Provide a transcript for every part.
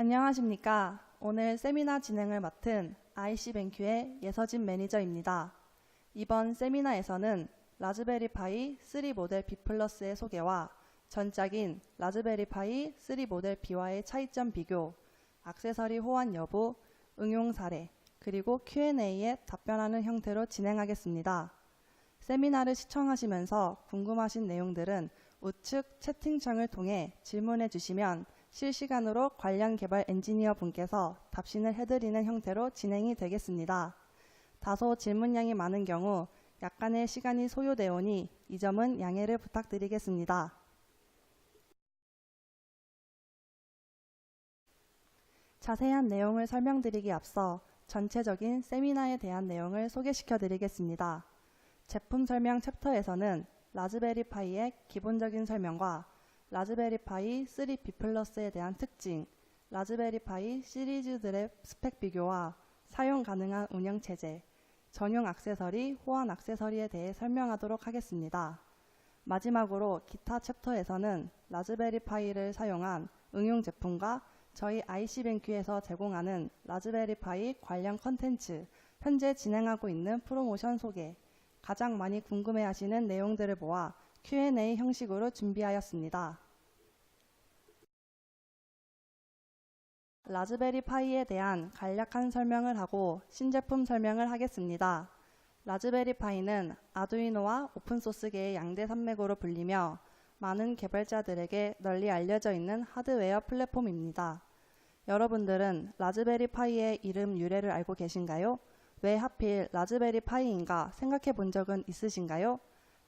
안녕하십니까. 오늘 세미나 진행을 맡은 IC뱅큐의 예서진 매니저입니다. 이번 세미나에서는 라즈베리 파이 3 모델 B 플러스의 소개와 전작인 라즈베리 파이 3 모델 B와의 차이점 비교, 액세서리 호환 여부, 응용 사례, 그리고 Q&A에 답변하는 형태로 진행하겠습니다. 세미나를 시청하시면서 궁금하신 내용들은 우측 채팅창을 통해 질문해 주시면 실시간으로 관련 개발 엔지니어 분께서 답신을 해드리는 형태로 진행이 되겠습니다. 다소 질문량이 많은 경우 약간의 시간이 소요되오니 이 점은 양해를 부탁드리겠습니다. 자세한 내용을 설명드리기 앞서 전체적인 세미나에 대한 내용을 소개시켜 드리겠습니다. 제품 설명 챕터에서는 라즈베리 파이의 기본적인 설명과 라즈베리 파이 3 B 플러스에 대한 특징, 라즈베리 파이 시리즈들의 스펙 비교와 사용 가능한 운영체제, 전용 액세서리, 호환 액세서리에 대해 설명하도록 하겠습니다. 마지막으로 기타 챕터에서는 라즈베리 파이를 사용한 응용 제품과 저희 IC뱅큐에서 제공하는 라즈베리 파이 관련 컨텐츠, 현재 진행하고 있는 프로모션 소개, 가장 많이 궁금해하시는 내용들을 모아 Q&A 형식으로 준비하였습니다. 라즈베리 파이에 대한 간략한 설명을 하고 신제품 설명을 하겠습니다. 라즈베리 파이는 아두이노와 오픈소스계의 양대 산맥으로 불리며 많은 개발자들에게 널리 알려져 있는 하드웨어 플랫폼입니다. 여러분들은 라즈베리 파이의 이름 유래를 알고 계신가요? 왜 하필 라즈베리 파이인가 생각해 본 적은 있으신가요?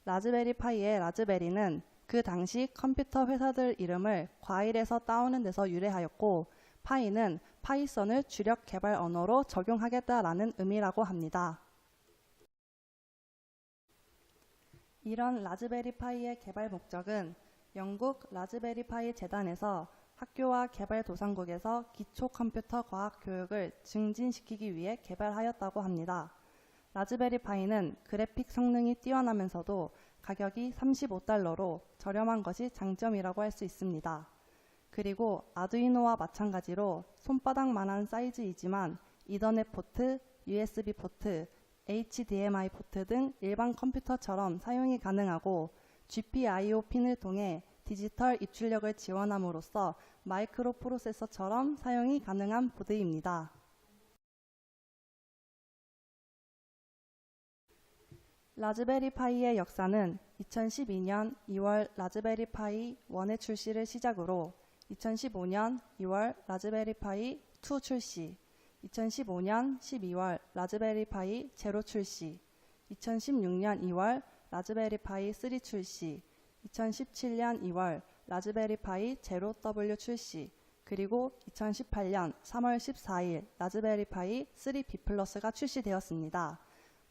라즈베리 파이의 라즈베리는 그 당시 컴퓨터 회사들 이름을 과일에서 따오는 데서 유래하였고, 파이는 파이썬을 주력 개발 언어로 적용하겠다라는 의미라고 합니다. 이런 라즈베리 파이의 개발 목적은 영국 라즈베리 파이 재단에서 학교와 개발도상국에서 기초 컴퓨터 과학 교육을 증진시키기 위해 개발하였다고 합니다. 라즈베리 파이는 그래픽 성능이 뛰어나면서도 가격이 $35로 저렴한 것이 장점이라고 할 수 있습니다. 그리고 아두이노와 마찬가지로 손바닥만한 사이즈이지만 이더넷 포트, USB 포트, HDMI 포트 등 일반 컴퓨터처럼 사용이 가능하고 GPIO 핀을 통해 디지털 입출력을 지원함으로써 마이크로 프로세서처럼 사용이 가능한 보드입니다. 라즈베리 파이의 역사는 2012년 2월 라즈베리 파이 1의 출시를 시작으로 2015년 2월 라즈베리 파이 2 출시, 2015년 12월 라즈베리 파이 제로 출시, 2016년 2월 라즈베리 파이 3 출시, 2017년 2월 라즈베리 파이 제로 W 출시, 그리고 2018년 3월 14일 라즈베리 파이 3 B 플러스가 출시되었습니다.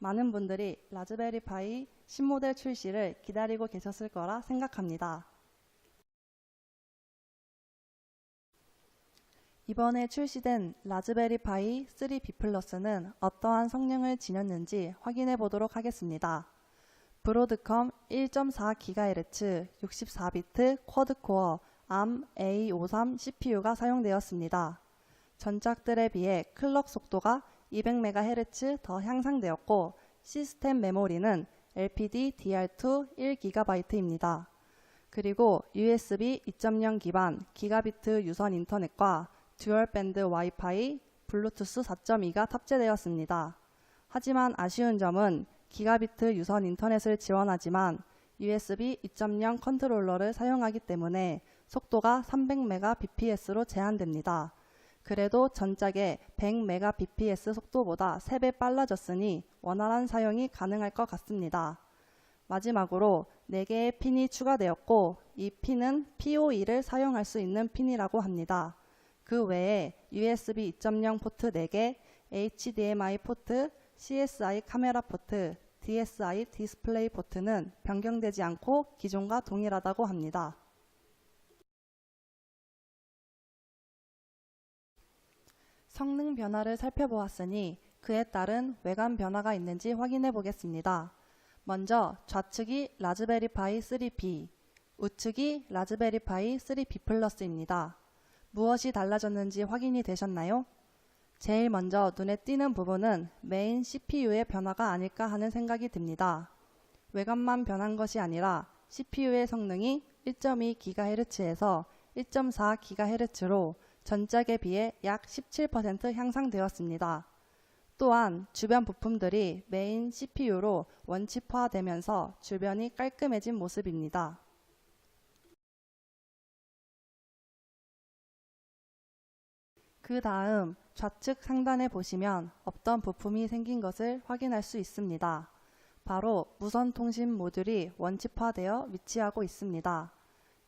많은 분들이 라즈베리 파이 신모델 출시를 기다리고 계셨을 거라 생각합니다. 이번에 출시된 라즈베리 파이 3 B 플러스는 어떠한 성능을 지녔는지 확인해 보도록 하겠습니다. 브로드컴 1.4GHz 64비트 쿼드코어 ARM A53 CPU가 사용되었습니다. 전작들에 비해 클럭 속도가 200MHz 더 향상되었고 시스템 메모리는 LPDDR2 1GB입니다. 그리고 USB 2.0 기반 기가비트 유선 인터넷과 듀얼 밴드 와이파이, 블루투스 4.2가 탑재되었습니다. 하지만 아쉬운 점은 기가비트 유선 인터넷을 지원하지만 USB 2.0 컨트롤러를 사용하기 때문에 속도가 300Mbps로 제한됩니다. 그래도 전작의 100Mbps 속도보다 3배 빨라졌으니 원활한 사용이 가능할 것 같습니다. 마지막으로 4개의 핀이 추가되었고 이 핀은 PoE를 사용할 수 있는 핀이라고 합니다. 그 외에 USB 2.0 포트 4개, HDMI 포트, CSI 카메라 포트, DSI 디스플레이 포트는 변경되지 않고 기존과 동일하다고 합니다. 성능 변화를 살펴보았으니 그에 따른 외관 변화가 있는지 확인해 보겠습니다. 먼저 좌측이 라즈베리 파이 3B, 우측이 라즈베리 파이 3B 플러스입니다. 무엇이 달라졌는지 확인이 되셨나요? 제일 먼저 눈에 띄는 부분은 메인 CPU의 변화가 아닐까 하는 생각이 듭니다. 외관만 변한 것이 아니라 CPU의 성능이 1.2GHz에서 1.4GHz로 전작에 비해 약 17% 향상되었습니다. 또한 주변 부품들이 메인 CPU로 원칩화되면서 주변이 깔끔해진 모습입니다. 그 다음 좌측 상단에 보시면 없던 부품이 생긴 것을 확인할 수 있습니다. 바로 무선 통신 모듈이 원칩화되어 위치하고 있습니다.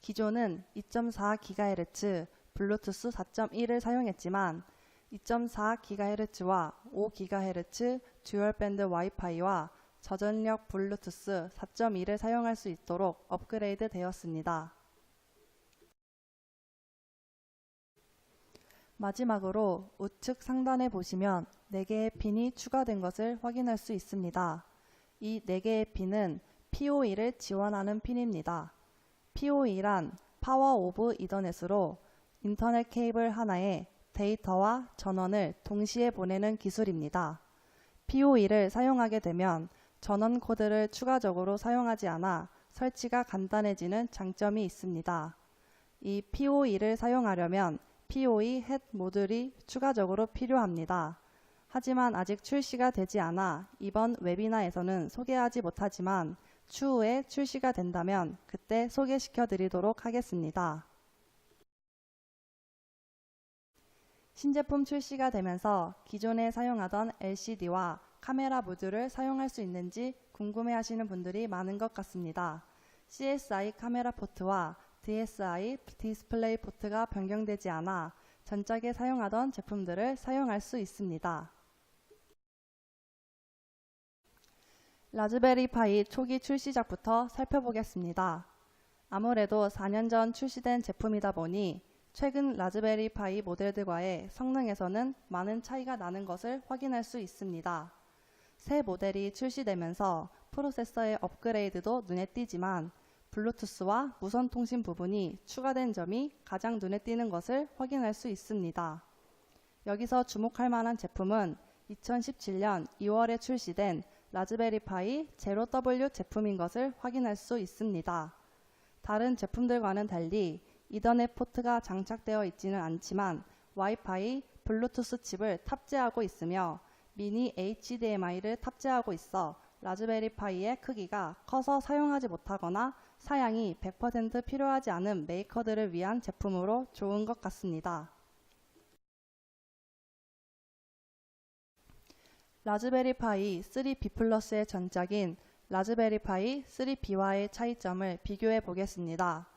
기존은 2.4GHz, 블루투스 4.1을 사용했지만 2.4GHz와 5GHz 듀얼밴드 와이파이와 저전력 블루투스 4.1을 사용할 수 있도록 업그레이드 되었습니다. 마지막으로 우측 상단에 보시면 4개의 핀이 추가된 것을 확인할 수 있습니다. 이 4개의 핀은 PoE를 지원하는 핀입니다. PoE란 파워 오브 이더넷으로 인터넷 케이블 하나에 데이터와 전원을 동시에 보내는 기술입니다. PoE를 사용하게 되면 전원 코드를 추가적으로 사용하지 않아 설치가 간단해지는 장점이 있습니다. 이 PoE를 사용하려면 PoE 햇 모듈이 추가적으로 필요합니다. 하지만 아직 출시가 되지 않아 이번 웨비나에서는 소개하지 못하지만 추후에 출시가 된다면 그때 소개시켜 드리도록 하겠습니다. 신제품 출시가 되면서 기존에 사용하던 LCD와 카메라 모듈을 사용할 수 있는지 궁금해하시는 분들이 많은 것 같습니다. CSI 카메라 포트와 DSI 디스플레이 포트가 변경되지 않아 전작에 사용하던 제품들을 사용할 수 있습니다. 라즈베리 파이 초기 출시작부터 살펴보겠습니다. 아무래도 4년 전 출시된 제품이다 보니 최근 라즈베리 파이 모델들과의 성능에서는 많은 차이가 나는 것을 확인할 수 있습니다. 새 모델이 출시되면서 프로세서의 업그레이드도 눈에 띄지만 블루투스와 무선 통신 부분이 추가된 점이 가장 눈에 띄는 것을 확인할 수 있습니다. 여기서 주목할 만한 제품은 2017년 2월에 출시된 라즈베리 파이 제로 W 제품인 것을 확인할 수 있습니다. 다른 제품들과는 달리 이더넷 포트가 장착되어 있지는 않지만 와이파이, 블루투스 칩을 탑재하고 있으며 미니 HDMI를 탑재하고 있어 라즈베리 파이의 크기가 커서 사용하지 못하거나 사양이 100% 필요하지 않은 메이커들을 위한 제품으로 좋은 것 같습니다. 라즈베리 파이 3B 플러스의 전작인 라즈베리 파이 3B와의 차이점을 비교해 보겠습니다.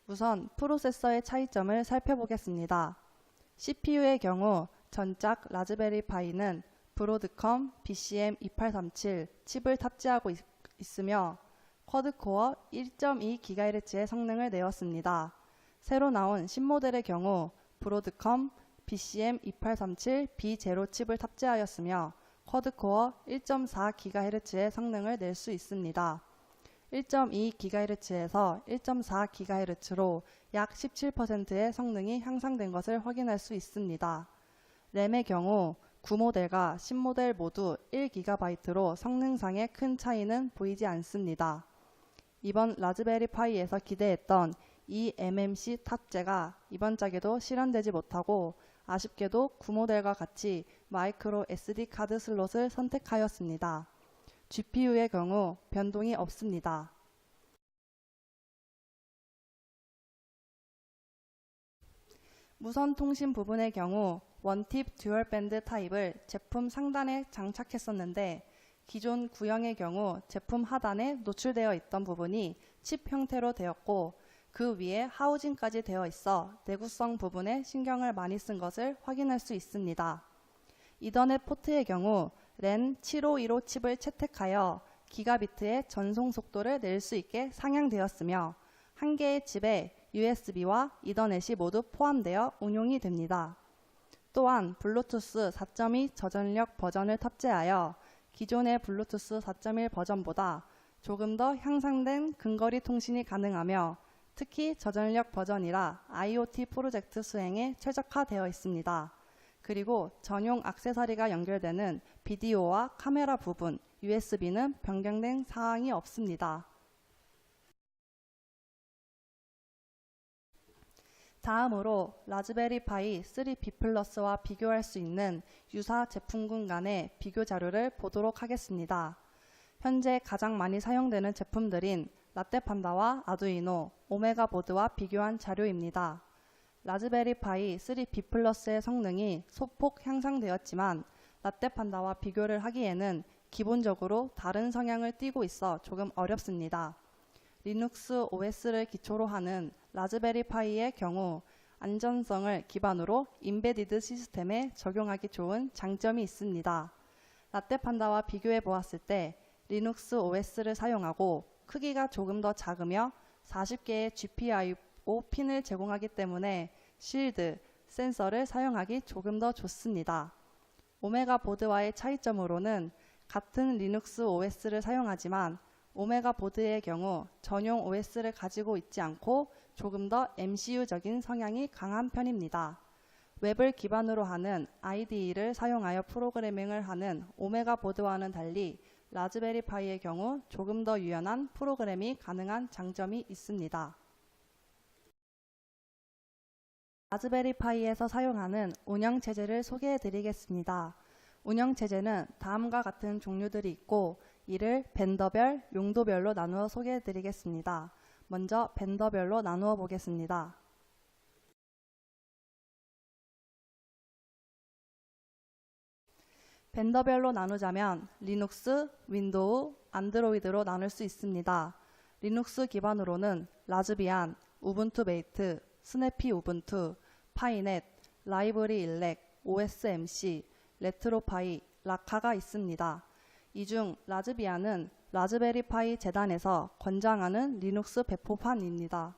우선 프로세서의 차이점을 살펴보겠습니다. CPU의 경우 전작 라즈베리 파이는 브로드컴 BCM2837 칩을 탑재하고 있으며 쿼드코어 1.2GHz의 성능을 내었습니다. 새로 나온 신모델의 경우 브로드컴 BCM2837B0 칩을 탑재하였으며 쿼드코어 1.4GHz의 성능을 낼 수 있습니다. 1.2GHz에서 1.4GHz로 약 17%의 성능이 향상된 것을 확인할 수 있습니다. 램의 경우 구모델과 신모델 모두 1GB로 성능상의 큰 차이는 보이지 않습니다. 이번 라즈베리 파이에서 기대했던 eMMC 탑재가 이번 짝에도 실현되지 못하고 아쉽게도 구모델과 같이 마이크로 SD 카드 슬롯을 선택하였습니다. GPU의 경우 변동이 없습니다. 무선 통신 부분의 경우 원팁 듀얼밴드 타입을 제품 상단에 장착했었는데 기존 구형의 경우 제품 하단에 노출되어 있던 부분이 칩 형태로 되었고 그 위에 하우징까지 되어 있어 내구성 부분에 신경을 많이 쓴 것을 확인할 수 있습니다. 이더넷 포트의 경우 랜 7515 칩을 채택하여 기가비트의 전송 속도를 낼 수 있게 상향되었으며 한 개의 칩에 USB와 이더넷이 모두 포함되어 운용이 됩니다. 또한 블루투스 4.2 저전력 버전을 탑재하여 기존의 블루투스 4.1 버전보다 조금 더 향상된 근거리 통신이 가능하며 특히 저전력 버전이라 IoT 프로젝트 수행에 최적화되어 있습니다. 그리고 전용 액세서리가 연결되는 비디오와 카메라 부분, USB는 변경된 사항이 없습니다. 다음으로 라즈베리 파이 3B 플러스와 비교할 수 있는 유사 제품군 간의 비교 자료를 보도록 하겠습니다. 현재 가장 많이 사용되는 제품들인 라떼판다와 아두이노, 오메가 보드와 비교한 자료입니다. 라즈베리 파이 3B 플러스의 성능이 소폭 향상되었지만 라떼판다와 비교를 하기에는 기본적으로 다른 성향을 띠고 있어 조금 어렵습니다. 리눅스 OS를 기초로 하는 라즈베리 파이의 경우 안전성을 기반으로 인베디드 시스템에 적용하기 좋은 장점이 있습니다. 라떼판다와 비교해 보았을 때 리눅스 OS를 사용하고 크기가 조금 더 작으며 40개의 GPIO 핀을 제공하기 때문에 쉴드, 센서를 사용하기 조금 더 좋습니다. 오메가 보드와의 차이점으로는 같은 리눅스 OS를 사용하지만 오메가 보드의 경우 전용 OS를 가지고 있지 않고 조금 더 MCU적인 성향이 강한 편입니다. 웹을 기반으로 하는 IDE를 사용하여 프로그래밍을 하는 오메가 보드와는 달리 라즈베리 파이의 경우 조금 더 유연한 프로그램이 가능한 장점이 있습니다. 라즈베리 파이에서 사용하는 운영체제를 소개해 드리겠습니다. 운영체제는 다음과 같은 종류들이 있고 이를 벤더별, 용도별로 나누어 소개해 드리겠습니다. 먼저 벤더별로 나누어 보겠습니다. 벤더별로 나누자면 리눅스, 윈도우, 안드로이드로 나눌 수 있습니다. 리눅스 기반으로는 라즈비안, 우분투 메이트, 스냅피 우분투, 파이넷, 라이브리 일렉, OSMC, 레트로파이, 라카가 있습니다. 이 중 라즈비안은 라즈베리 파이 재단에서 권장하는 리눅스 배포판입니다.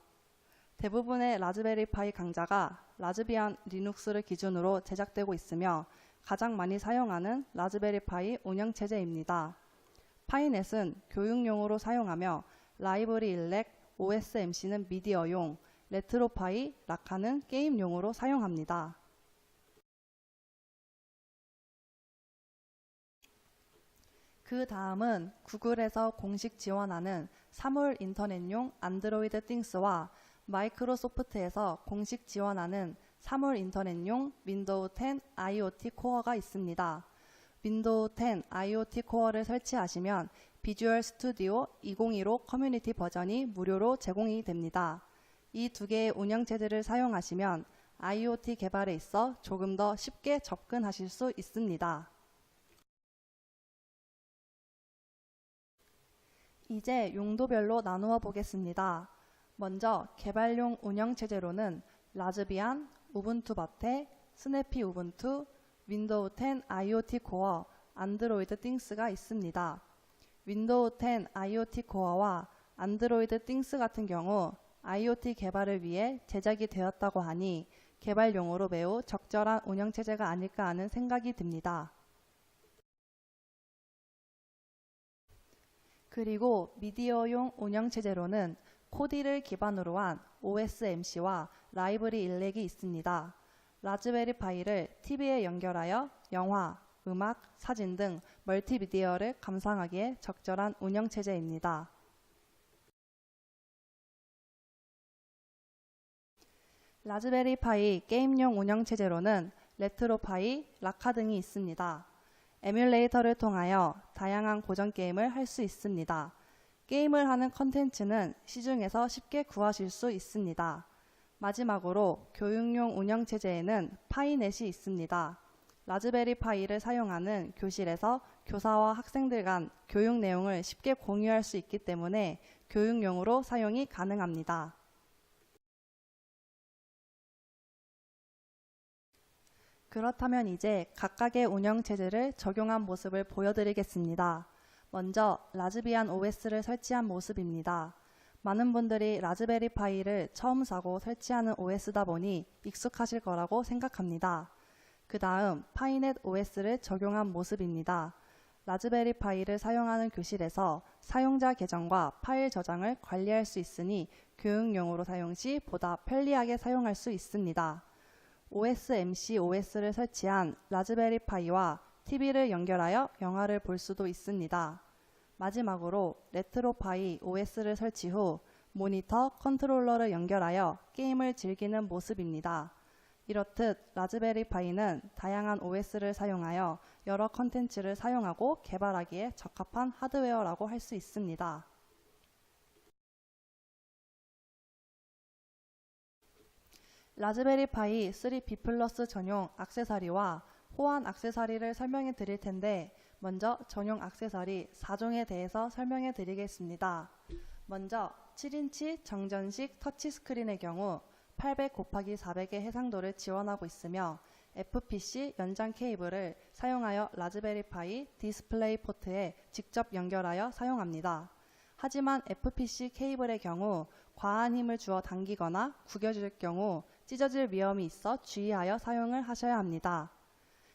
대부분의 라즈베리 파이 강좌가 라즈비안 리눅스를 기준으로 제작되고 있으며 가장 많이 사용하는 라즈베리 파이 운영체제입니다. 파이넷은 교육용으로 사용하며 라이브리 일렉, OSMC는 미디어용, 레트로파이, 라카는 게임용으로 사용합니다. 그 다음은 구글에서 공식 지원하는 사물 인터넷용 안드로이드 띵스와 마이크로소프트에서 공식 지원하는 사물 인터넷용 윈도우 10 IoT 코어가 있습니다. 윈도우 10 IoT 코어를 설치하시면 비주얼 스튜디오 2015 커뮤니티 버전이 무료로 제공이 됩니다. 이 두 개의 운영체제를 사용하시면 IoT 개발에 있어 조금 더 쉽게 접근하실 수 있습니다. 이제 용도별로 나누어 보겠습니다. 먼저 개발용 운영체제로는 라즈비안, 우분투 마테, 스냅피 우분투, 윈도우 10 IoT 코어, 안드로이드 띵스가 있습니다. 윈도우 10 IoT 코어와 안드로이드 띵스 같은 경우 IoT 개발을 위해 제작이 되었다고 하니 개발용으로 매우 적절한 운영체제가 아닐까 하는 생각이 듭니다. 그리고 미디어용 운영체제로는 코디를 기반으로 한 OSMC와 라이브리 일렉이 있습니다. 라즈베리 파이를 TV에 연결하여 영화, 음악, 사진 등 멀티미디어를 감상하기에 적절한 운영체제입니다. 라즈베리 파이 게임용 운영체제로는 레트로파이, 라카 등이 있습니다. 에뮬레이터를 통하여 다양한 고전 게임을 할 수 있습니다. 게임을 하는 컨텐츠는 시중에서 쉽게 구하실 수 있습니다. 마지막으로 교육용 운영체제에는 파이넷이 있습니다. 라즈베리 파이를 사용하는 교실에서 교사와 학생들 간 교육 내용을 쉽게 공유할 수 있기 때문에 교육용으로 사용이 가능합니다. 그렇다면 이제 각각의 운영체제를 적용한 모습을 보여드리겠습니다. 먼저 라즈비안 OS를 설치한 모습입니다. 많은 분들이 라즈베리 파이를 처음 사고 설치하는 OS다 보니 익숙하실 거라고 생각합니다. 그 다음 파이넷 OS를 적용한 모습입니다. 라즈베리 파이를 사용하는 교실에서 사용자 계정과 파일 저장을 관리할 수 있으니 교육용으로 사용 시 보다 편리하게 사용할 수 있습니다. OSMC OS를 설치한 라즈베리 파이와 TV를 연결하여 영화를 볼 수도 있습니다. 마지막으로 레트로파이 OS를 설치 후 모니터, 컨트롤러를 연결하여 게임을 즐기는 모습입니다. 이렇듯 라즈베리 파이는 다양한 OS를 사용하여 여러 컨텐츠를 사용하고 개발하기에 적합한 하드웨어라고 할 수 있습니다. 라즈베리 파이 3B 플러스 전용 액세서리와 호환 액세서리를 설명해 드릴 텐데 먼저 전용 액세서리 4종에 대해서 설명해 드리겠습니다. 먼저 7인치 정전식 터치스크린의 경우 800×400의 해상도를 지원하고 있으며 FPC 연장 케이블을 사용하여 라즈베리 파이 디스플레이 포트에 직접 연결하여 사용합니다. 하지만 FPC 케이블의 경우 과한 힘을 주어 당기거나 구겨질 경우 찢어질 위험이 있어 주의하여 사용을 하셔야 합니다.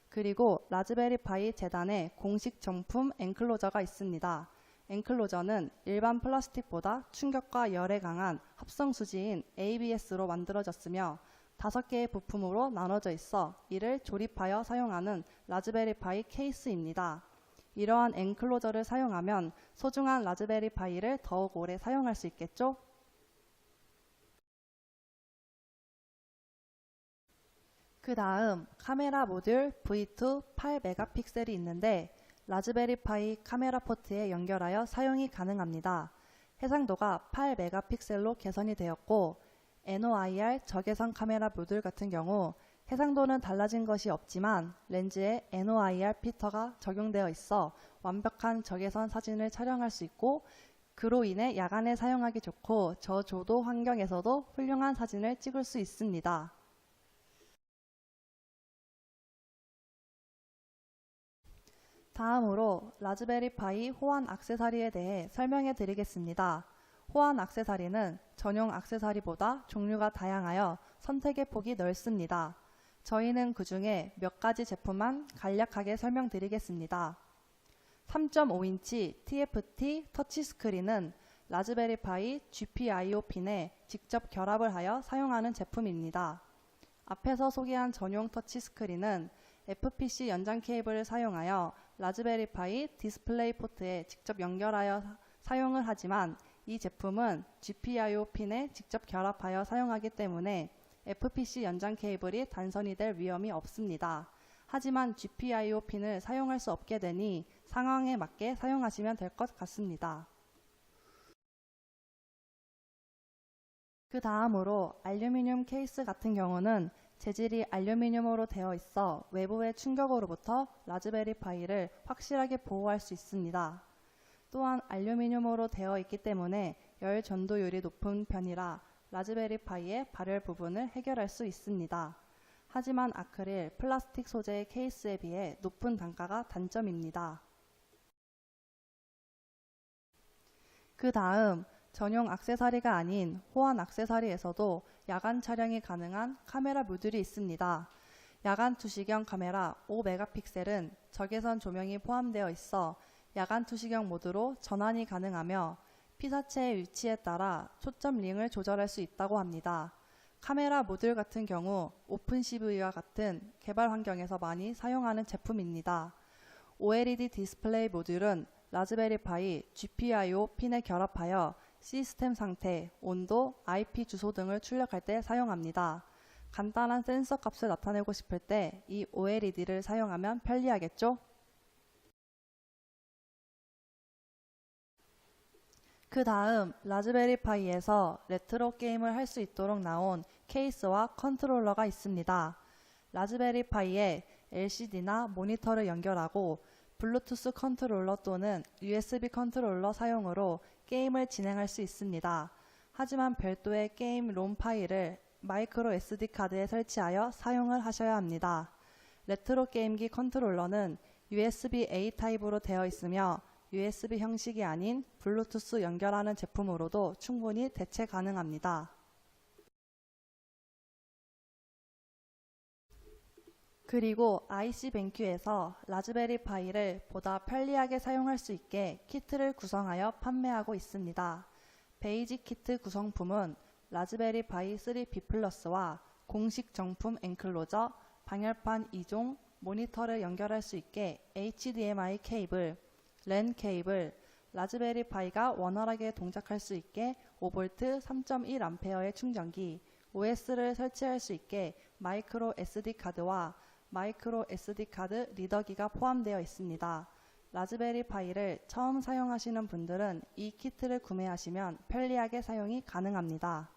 그리고 라즈베리 파이 재단에 공식 정품 엔클로저가 있습니다. 엔클로저는 일반 플라스틱보다 충격과 열에 강한 합성 수지인 ABS로 만들어졌으며 5개의 부품으로 나눠져 있어 이를 조립하여 사용하는 라즈베리 파이 케이스입니다. 이러한 엔클로저를 사용하면 소중한 라즈베리 파이를 더욱 오래 사용할 수 있겠죠? 그 다음 카메라 모듈 V2 8메가픽셀이 있는데 라즈베리 파이 카메라 포트에 연결하여 사용이 가능합니다. 해상도가 8메가픽셀로 개선이 되었고 NOIR 저개선 카메라 모듈 같은 경우 해상도는 달라진 것이 없지만 렌즈에 NOIR 필터가 적용되어 있어 완벽한 저개선 사진을 촬영할 수 있고 그로 인해 야간에 사용하기 좋고 저조도 환경에서도 훌륭한 사진을 찍을 수 있습니다. 다음으로 라즈베리 파이 호환 액세서리에 대해 설명해 드리겠습니다. 호환 액세서리는 전용 액세서리보다 종류가 다양하여 선택의 폭이 넓습니다. 저희는 그 중에 몇 가지 제품만 간략하게 설명드리겠습니다. 3.5인치 TFT 터치스크린은 라즈베리 파이 GPIO 핀에 직접 결합을 하여 사용하는 제품입니다. 앞에서 소개한 전용 터치스크린은 FPC 연장 케이블을 사용하여 라즈베리 파이 디스플레이 포트에 직접 연결하여 사용을 하지만 이 제품은 GPIO 핀에 직접 결합하여 사용하기 때문에 FPC 연장 케이블이 단선이 될 위험이 없습니다. 하지만 GPIO 핀을 사용할 수 없게 되니 상황에 맞게 사용하시면 될 것 같습니다. 그 다음으로 알루미늄 케이스 같은 경우는 재질이 알루미늄으로 되어 있어 외부의 충격으로부터 라즈베리 파이를 확실하게 보호할 수 있습니다. 또한 알루미늄으로 되어 있기 때문에 열 전도율이 높은 편이라 라즈베리 파이의 발열 부분을 해결할 수 있습니다. 하지만 아크릴, 플라스틱 소재의 케이스에 비해 높은 단가가 단점입니다. 그 다음 전용 액세서리가 아닌 호환 액세서리에서도 야간 촬영이 가능한 카메라 모듈이 있습니다. 야간 투시경 카메라 5메가픽셀은 적외선 조명이 포함되어 있어 야간 투시경 모드로 전환이 가능하며 피사체의 위치에 따라 초점 링을 조절할 수 있다고 합니다. 카메라 모듈 같은 경우 오픈CV와 같은 개발 환경에서 많이 사용하는 제품입니다. OLED 디스플레이 모듈은 라즈베리 파이 GPIO 핀에 결합하여 시스템 상태, 온도, IP 주소 등을 출력할 때 사용합니다. 간단한 센서 값을 나타내고 싶을 때 이 OLED를 사용하면 편리하겠죠? 그 다음 라즈베리 파이에서 레트로 게임을 할 수 있도록 나온 케이스와 컨트롤러가 있습니다. 라즈베리 파이에 LCD나 모니터를 연결하고 블루투스 컨트롤러 또는 USB 컨트롤러 사용으로 게임을 진행할 수 있습니다. 하지만 별도의 게임 롬 파일을 마이크로 SD 카드에 설치하여 사용을 하셔야 합니다. 레트로 게임기 컨트롤러는 USB-A 타입으로 되어 있으며 USB 형식이 아닌 블루투스 연결하는 제품으로도 충분히 대체 가능합니다. 그리고 IC뱅큐에서 라즈베리 파이를 보다 편리하게 사용할 수 있게 키트를 구성하여 판매하고 있습니다. 베이직 키트 구성품은 라즈베리 파이 3B 플러스와 공식 정품 엔클로저, 방열판 2종, 모니터를 연결할 수 있게 HDMI 케이블, 랜 케이블, 라즈베리 파이가 원활하게 동작할 수 있게 5V 3.1A의 충전기, OS를 설치할 수 있게 마이크로 SD 카드와 마이크로 SD 카드 리더기가 포함되어 있습니다. 라즈베리 파이를 처음 사용하시는 분들은 이 키트를 구매하시면 편리하게 사용이 가능합니다.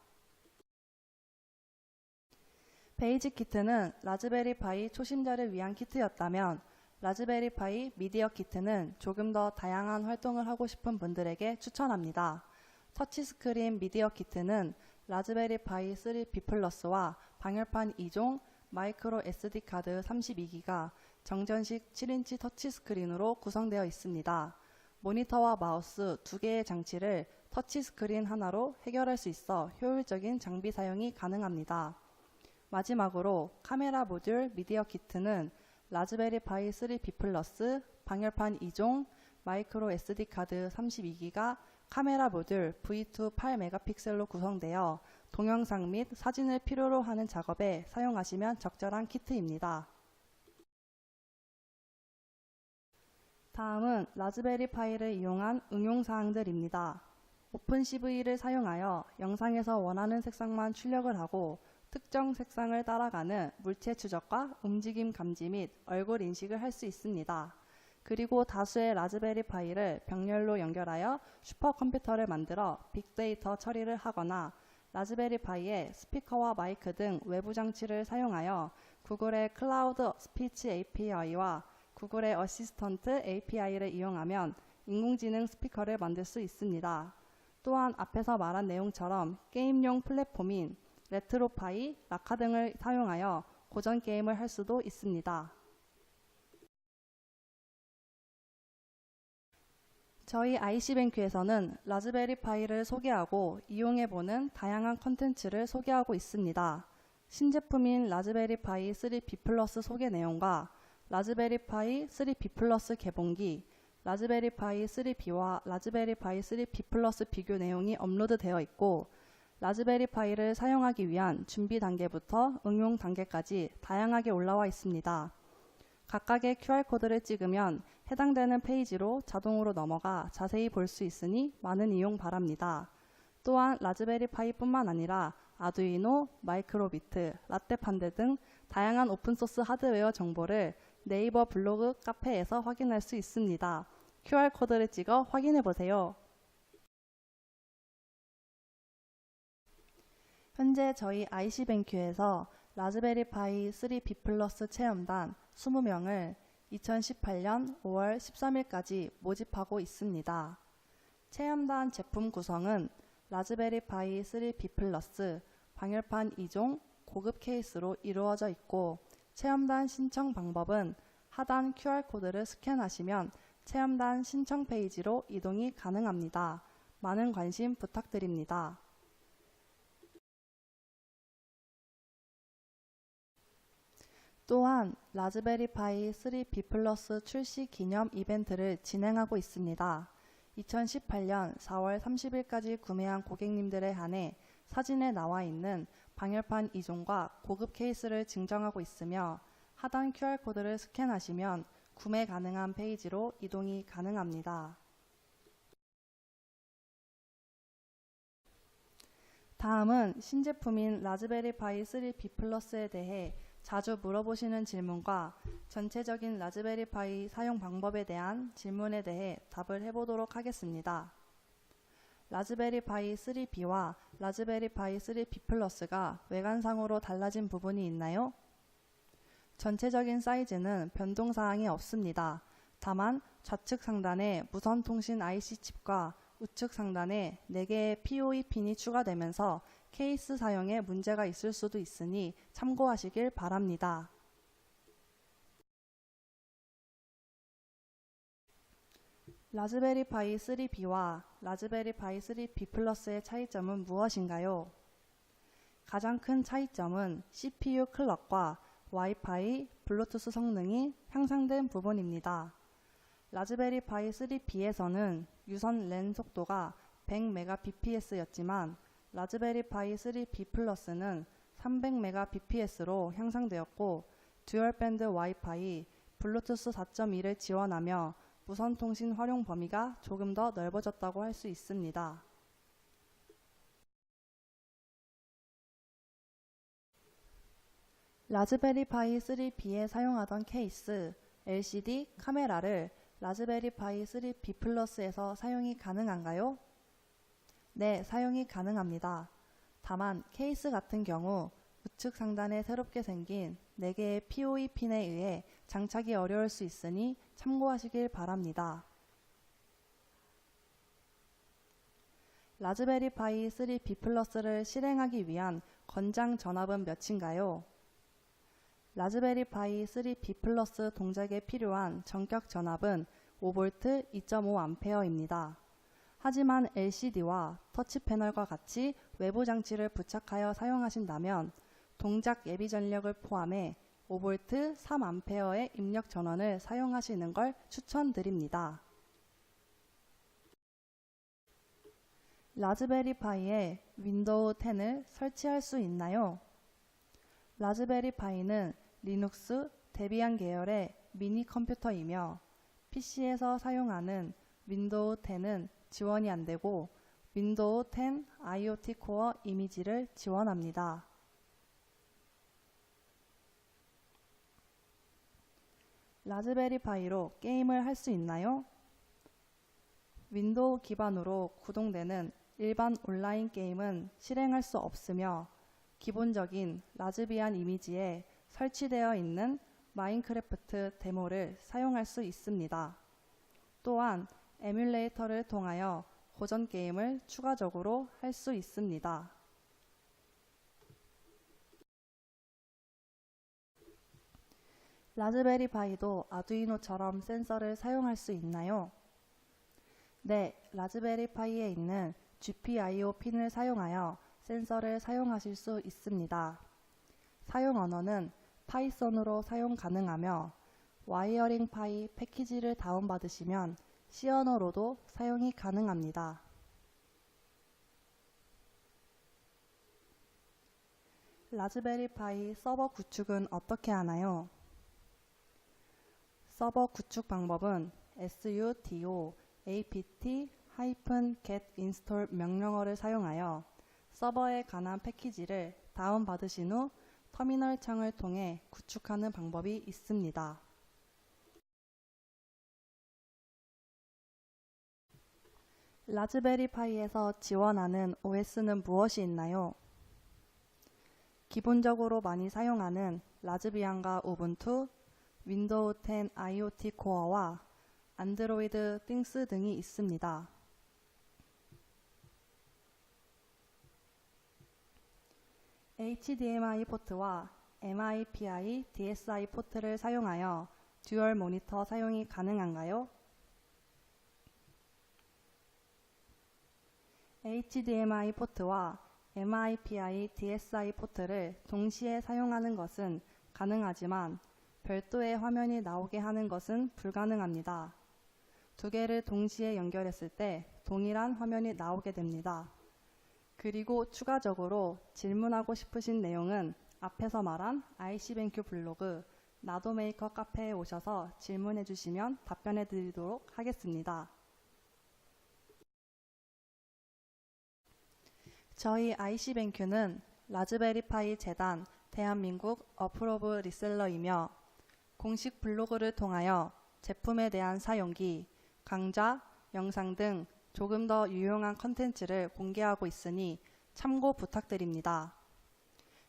베이직 키트는 라즈베리 파이 초심자를 위한 키트였다면 라즈베리 파이 미디어 키트는 조금 더 다양한 활동을 하고 싶은 분들에게 추천합니다. 터치스크린 미디어 키트는 라즈베리 파이 3B 플러스와 방열판 2종, 마이크로 SD카드 32기가, 정전식 7인치 터치스크린으로 구성되어 있습니다. 모니터와 마우스 2개의 장치를 터치스크린 하나로 해결할 수 있어 효율적인 장비 사용이 가능합니다. 마지막으로 카메라 모듈 미디어 키트는 라즈베리 파이 3B 플러스, 방열판 2종, 마이크로 SD카드 32기가, 카메라 모듈 V2 8메가픽셀로 구성되어 동영상 및 사진을 필요로 하는 작업에 사용하시면 적절한 키트입니다. 다음은 라즈베리 파이를 이용한 응용사항들입니다. 오픈CV를 사용하여 영상에서 원하는 색상만 출력을 하고 특정 색상을 따라가는 물체 추적과 움직임 감지 및 얼굴 인식을 할 수 있습니다. 그리고 다수의 라즈베리 파이를 병렬로 연결하여 슈퍼컴퓨터를 만들어 빅데이터 처리를 하거나 라즈베리 파이에 스피커와 마이크 등 외부 장치를 사용하여 구글의 클라우드 스피치 API와 구글의 어시스턴트 API를 이용하면 인공지능 스피커를 만들 수 있습니다. 또한 앞에서 말한 내용처럼 게임용 플랫폼인 레트로파이, 라카 등을 사용하여 고전 게임을 할 수도 있습니다. 저희 IC뱅크에서는 라즈베리 파이를 소개하고 이용해보는 다양한 컨텐츠를 소개하고 있습니다. 신제품인 라즈베리 파이 3B 플러스 소개 내용과 라즈베리 파이 3B 플러스 개봉기, 라즈베리 파이 3B와 라즈베리 파이 3B 플러스 비교 내용이 업로드되어 있고 라즈베리 파이를 사용하기 위한 준비 단계부터 응용 단계까지 다양하게 올라와 있습니다. 각각의 QR코드를 찍으면 해당되는 페이지로 자동으로 넘어가 자세히 볼 수 있으니 많은 이용 바랍니다. 또한 라즈베리 파이뿐만 아니라 아두이노, 마이크로비트, 라떼판데 등 다양한 오픈소스 하드웨어 정보를 네이버 블로그 카페에서 확인할 수 있습니다. QR코드를 찍어 확인해보세요. 현재 저희 IC뱅크에서 라즈베리 파이 3B 플러스 체험단 20명을 2018년 5월 13일까지 모집하고 있습니다. 체험단 제품 구성은 라즈베리 파이 3B 플러스, 방열판 2종, 고급 케이스로 이루어져 있고 체험단 신청 방법은 하단 QR코드를 스캔하시면 체험단 신청 페이지로 이동이 가능합니다. 많은 관심 부탁드립니다. 또한 라즈베리 파이 3B 플러스 출시 기념 이벤트를 진행하고 있습니다. 2018년 4월 30일까지 구매한 고객님들에 한해 사진에 나와 있는 방열판 2종과 고급 케이스를 증정하고 있으며 하단 QR코드를 스캔하시면 구매 가능한 페이지로 이동이 가능합니다. 다음은 신제품인 라즈베리 파이 3B 플러스에 대해 자주 물어보시는 질문과 전체적인 라즈베리 파이 사용 방법에 대한 질문에 대해 답을 해보도록 하겠습니다. 라즈베리 파이 3B와 라즈베리 파이 3B 플러스가 외관상으로 달라진 부분이 있나요? 전체적인 사이즈는 변동사항이 없습니다. 다만 좌측 상단에 무선통신 IC 칩과 우측 상단에 4개의 POE 핀이 추가되면서 케이스 사용에 문제가 있을 수도 있으니 참고하시길 바랍니다. 라즈베리 파이 3B와 라즈베리 파이 3B 플러스의 차이점은 무엇인가요? 가장 큰 차이점은 CPU 클럭과 와이파이, 블루투스 성능이 향상된 부분입니다. 라즈베리 파이 3B에서는 유선 랜 속도가 100Mbps였지만 라즈베리 파이 3B 플러스는 300Mbps로 향상되었고 듀얼밴드 와이파이, 블루투스 4.2를 지원하며 무선 통신 활용 범위가 조금 더 넓어졌다고 할 수 있습니다. 라즈베리 파이 3B에 사용하던 케이스, LCD, 카메라를 라즈베리 파이 3B 플러스에서 사용이 가능한가요? 네, 사용이 가능합니다. 다만 케이스 같은 경우 우측 상단에 새롭게 생긴 4개의 PoE 핀에 의해 장착이 어려울 수 있으니 참고하시길 바랍니다. 라즈베리 파이 3B 플러스를 실행하기 위한 권장 전압은 몇인가요? 라즈베리 파이 3B 플러스 동작에 필요한 전격 전압은 5V 2.5A입니다. 하지만 LCD와 터치 패널과 같이 외부 장치를 부착하여 사용하신다면 동작 예비 전력을 포함해 5V 3A의 입력 전원을 사용하시는 걸 추천드립니다. 라즈베리 파이에 윈도우 10을 설치할 수 있나요? 라즈베리 파이는 리눅스, 데비안 계열의 미니 컴퓨터이며 PC에서 사용하는 윈도우 10은 지원이 안되고 윈도우 10 IoT 코어 이미지를 지원합니다. 라즈베리 파이로 게임을 할 수 있나요? 윈도우 기반으로 구동되는 일반 온라인 게임은 실행할 수 없으며 기본적인 라즈비안 이미지에 설치되어 있는 마인크래프트 데모를 사용할 수 있습니다. 또한 에뮬레이터를 통하여 고전 게임을 추가적으로 할 수 있습니다. 라즈베리 파이도 아두이노처럼 센서를 사용할 수 있나요? 네, 라즈베리 파이에 있는 GPIO 핀을 사용하여 센서를 사용하실 수 있습니다. 사용 언어는 파이썬으로 사용 가능하며 와이어링 파이 패키지를 다운받으시면 C 언어로도 사용이 가능합니다. 라즈베리 파이 서버 구축은 어떻게 하나요? 서버 구축 방법은 sudo apt-get install 명령어를 사용하여 서버에 관한 패키지를 다운받으신 후 터미널 창을 통해 구축하는 방법이 있습니다. 라즈베리 파이에서 지원하는 OS는 무엇이 있나요? 기본적으로 많이 사용하는 라즈비안과 우분투, 윈도우 10 IoT 코어와 안드로이드 띵스 등이 있습니다. HDMI 포트와 MIPI DSI 포트를 사용하여 듀얼 모니터 사용이 가능한가요? HDMI 포트와 MIPI DSI 포트를 동시에 사용하는 것은 가능하지만 별도의 화면이 나오게 하는 것은 불가능합니다. 두 개를 동시에 연결했을 때 동일한 화면이 나오게 됩니다. 그리고 추가적으로 질문하고 싶으신 내용은 앞에서 말한 ICBenQ 블로그 나도메이커 카페에 오셔서 질문해 주시면 답변해 드리도록 하겠습니다. 저희 ICBenQ는 라즈베리 파이 재단 대한민국 어프로브 리셀러이며 공식 블로그를 통하여 제품에 대한 사용기, 강좌, 영상 등 조금 더 유용한 컨텐츠를 공개하고 있으니 참고 부탁드립니다.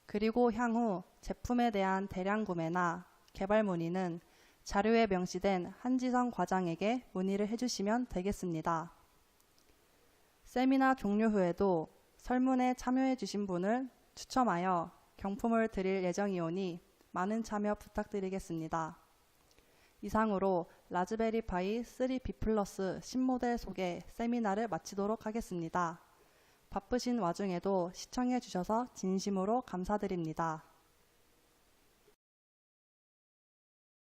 그리고 향후 제품에 대한 대량 구매나 개발 문의는 자료에 명시된 한지성 과장에게 문의를 해주시면 되겠습니다. 세미나 종료 후에도 설문에 참여해 주신 분을 추첨하여 경품을 드릴 예정이오니 많은 참여 부탁드리겠습니다. 이상으로 라즈베리 파이 3B 플러스 신모델 소개 세미나를 마치도록 하겠습니다. 바쁘신 와중에도 시청해 주셔서 진심으로 감사드립니다.